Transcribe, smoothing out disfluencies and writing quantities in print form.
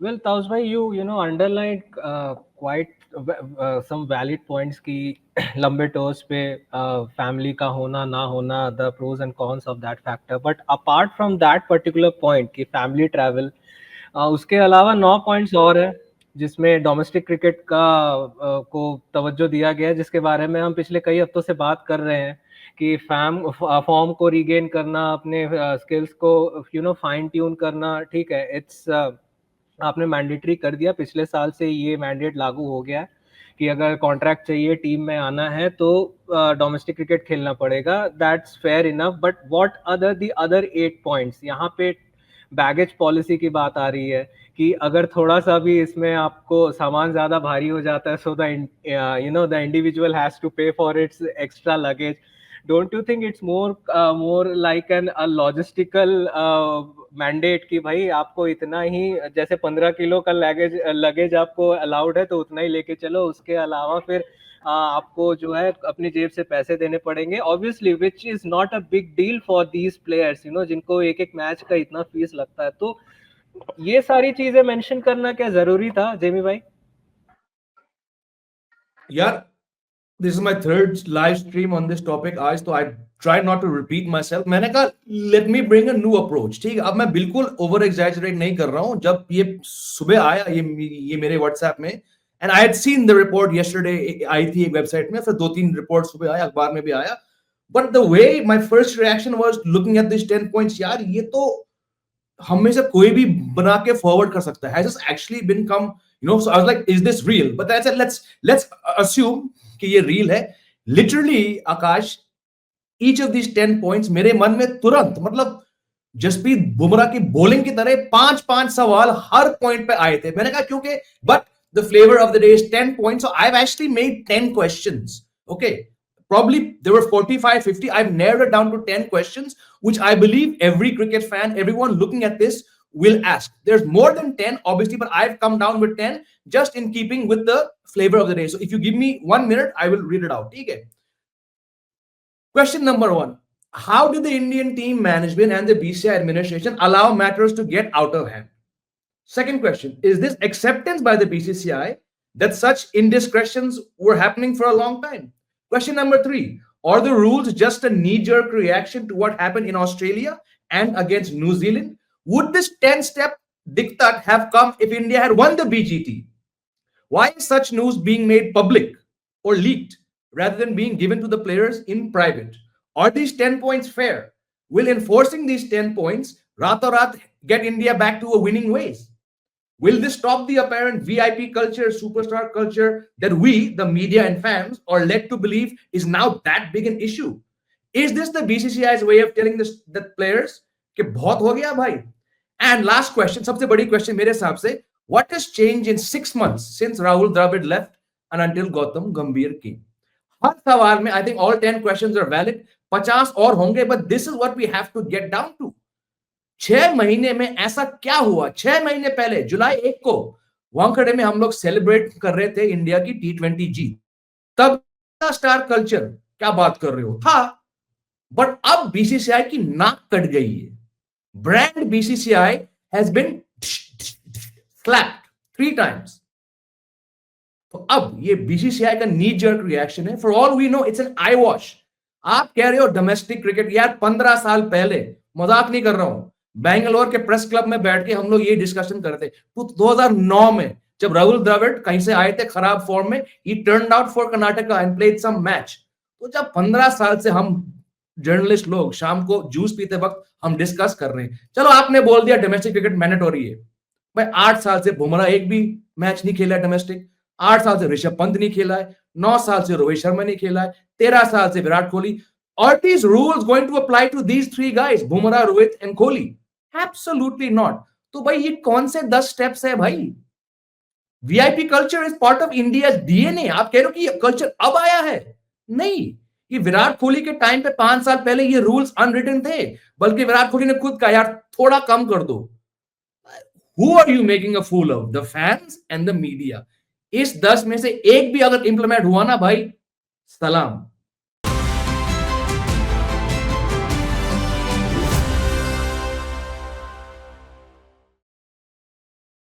Well, Taus bhai, you know underlined quite some valid points कि लंबे tours पे family का होना ना होना, the pros and cons of that factor. But apart from that particular point कि family travel, उसके अलावा 9 पॉइंट्स और है जिसमें डोमेस्टिक क्रिकेट का को तवज्जो दिया गया है, जिसके बारे में हम पिछले कई हफ्तों से बात कर रहे हैं कि फॉर्म को रिगेन करना, अपने स्किल्स को फाइन ट्यून करना। ठीक है, इट्स आपने मैंडेटरी कर दिया, पिछले साल से ये मैंडेट लागू हो गया है कि अगर कॉन्ट्रैक्ट चाहिए, टीम में आना है तो डोमेस्टिक क्रिकेट खेलना पड़ेगा। That's fair enough, but what other the other 8 points? यहाँ पे बैगेज पॉलिसी की बात आ रही है कि अगर थोड़ा सा भी इसमें आपको सामान ज्यादा भारी हो जाता है, so the individual has to pay for its extra luggage. Don't you think it's more like a logistical mandate कि भाई आपको इतना ही, जैसे 15 किलो का लगेज लगेज आपको अलाउड है तो उतना ही लेके चलो, उसके अलावा फिर आपको जो है अपनी जेब से पैसे देने पड़ेंगे, obviously, which is not a big deal for these players, जिनको एक एक मैच का इतना फीस लगता है। तो ये सारी चीजें मेंशन करना क्या जरूरी था, जेमी भाई? यार, this is my third live stream on this topic आज, तो I try not to repeat myself. मैंने कहा let me bring a new approach. ठीक है, अब मैं बिल्कुल over exaggerate नहीं कर रहा हूं। जब ये सुबह आया ये मेरे WhatsApp में, and I had seen the report yesterday, आई थी एक वेबसाइट में, फिर 2-3 रिपोर्ट सुबह आया, अखबार में भी आया, but the way my first reaction was looking at these 10 points, यार ये तो हम में से कोई भी बना के फॉरवर्ड कर सकता है। Has this actually been come, so I was like, is this real? But I said, let's assume कि ये real है। Literally, Akash, each of these 10 points मेरे मन में तुरंत, मतलब जसप्रीत बुमराह की बॉलिंग की तरह 5-5 सवाल हर पॉइंट पे आए थे। मैंने कहा क्योंकि but the flavor of the day is 10 points, so I've actually made 10 questions. Okay, probably there were 45-50. I've narrowed it down to 10 questions, which I believe every cricket fan, everyone looking at this will ask. There's more than 10 obviously, but I've come down with 10 just in keeping with the flavor of the day. So if you give me 1 minute, I will read it out. Okay. Question number 1. How did the Indian team management and the BCCI administration allow matters to get out of hand? Second question, is this acceptance by the BCCI that such indiscretions were happening for a long time? Question number 3, are the rules just a knee-jerk reaction to what happened in Australia and against New Zealand? Would this 10-step diktat have come if India had won the BGT? Why is such news being made public or leaked rather than being given to the players in private? Are these 10 points fair? Will enforcing these 10 points rato-rat get India back to a winning ways? Will this stop the apparent VIP culture, superstar culture that we, the media and fans, are led to believe is now that big an issue? Is this the BCCI's way of telling the players कि बहुत हो गया भाई? And last question, सबसे बड़ी question मेरे हिसाब से, what has changed in 6 months since Rahul Dravid left and until Gautam Gambhir came? हर सवाल में I think all 10 questions are valid, 50 और होंगे, but this is what we have to get down to. 6 महीने में ऐसा क्या हुआ? 6 महीने पहले जुलाई 1 को वानखेड़े में हम लोग सेलिब्रेट कर रहे थे इंडिया की T20 जीत। तब स्टार कल्चर, क्या बात कर रहे हो, था, बट अब बीसीसीआई की नाक कट गई है। Brand BCCI has been slapped 3 times. तो अब ये बीसीसीआई का नी जर्क रिएक्शन है। For all we know it's an eyewash. आप कह रहे हो डोमेस्टिक क्रिकेट, यार 15 साल पहले, मजाक नहीं कर रहा हूं, बेंगलोर के प्रेस क्लब में बैठ के हम लोग ये डिस्कशन कर रहे थे। तो 2009 में जब राहुल द्रविड़ कहीं से आए थे खराब फॉर्म में, he turned out for Karnataka and played some match. तो जब 15 साल से हम जर्नलिस्ट लोग शाम को जूस पीते वक्त हम डिस्कस कर रहे हैं, चलो आपने बोल दिया डोमेस्टिक क्रिकेट मैंडेटरी है। भाई 8 साल से बुमराह एक भी मैच नहीं खेला डोमेस्टिक, 8 साल से ऋषभ पंत नहीं खेला है, 9 साल से रोहित शर्मा नहीं खेला है, 13 साल से Virat Kohli. Are these rules going to apply to these 3 guys, Bumrah, Rohit and Kohli? Absolutely not. तो भाई ये कौन से 10 स्टेप्स है भाई? VIP culture is part of India's DNA. आप कह रहे हो कि ये कल्चर अब आया है? नहीं, ये विराट कोहली के टाइम पे 5 साल पहले ये रूल्स अनरिटन थे, बल्कि विराट कोहली ने खुद कहा यार थोड़ा कम कर दो। Who are you making a fool of? The fans and the media. इस 10 में से एक भी अगर इंप्लीमेंट हुआ ना भाई, सलाम।